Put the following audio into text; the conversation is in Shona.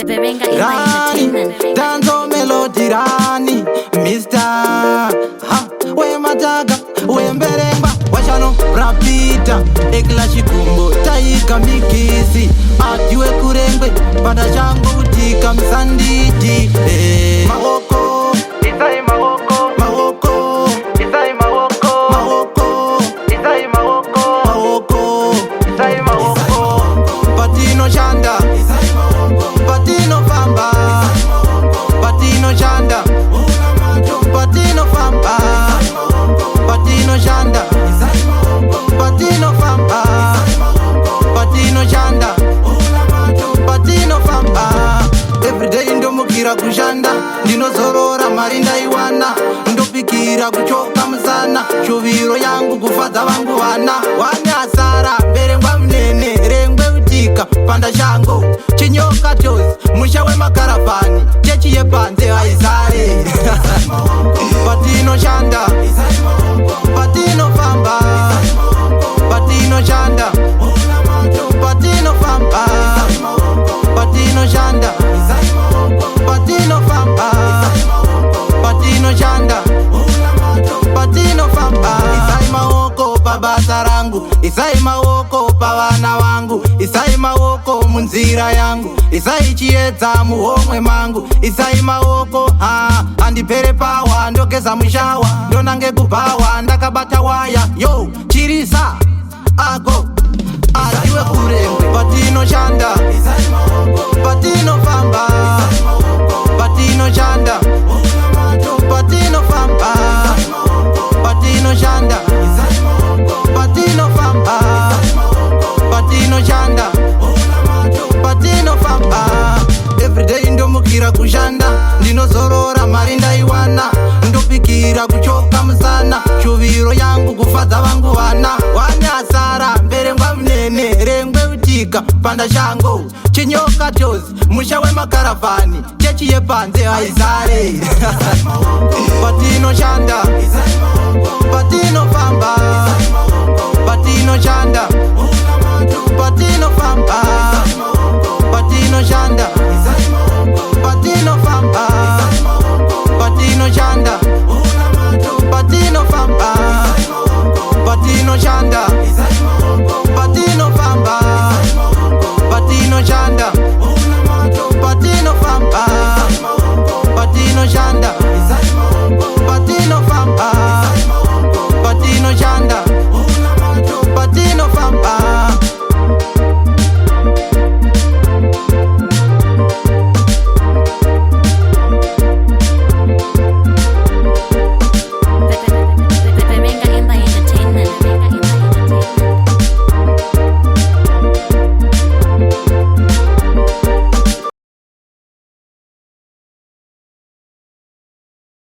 Rani, Danzo Melody Rani, Mr. We mataga, we mberemba, washano rapita, ekla shikumbo, taika mikisi, atiwe kurengwe, pada changu tika msanditi, Mahoko, Isai Mahoko, Mahoko, Isai Mahoko, Mahoko, Isai Mahoko, Mahoko, Isai Mahoko, Patino Shanda, Patino Famba, Patino Shanda, Patino Famba, Patino Shanda, Patino Famba, Patino Shanda, Patino Famba. Everyday ndo mukira kushanda, ndino zorora marinda iwana, ndo pikira kuchoka msana, shuviro yangu kufadza vangu vana, wane asara, mberengwa mnene, rengwe utika, panda shango, chinyoka chozi, musha we makarafani, chechi yepanze haizare. Patino Shanda, Patino Famba, Patino Shanda, Patino Famba, Patino Shanda, Patino Famba, Patino Shanda, Patino Famba. Isai Mahoko pa basa rangu, Isai Mahoko pa wana wangu, Isai Mahoko munzira yangu, Isai chiedza muhomwe mangu, Isai Mahoko andipere pawa, ndogeza mushawa, ndonange kubawa, ndakabata waya, yo chirisa ako atiwe kurengwe. Patino Shanda, Patino Famba, Patino Shanda, Patino Famba, Patino Shanda, Patino Famba, Patino Shanda, Patino Famba. Everyday ndo mukira kushanda, ndino zorora marinda iwana, ndo pikira kuchoka msana, shuviro yangu kufadza vangu vana, wane asara, mberengwa mnene, rengwe utika, panda shango, chinyoka chozi, musha we makarafani, chechi yepanze haizare. Patino Shanda, Patino Famba, Patino Shanda, Patino Famba,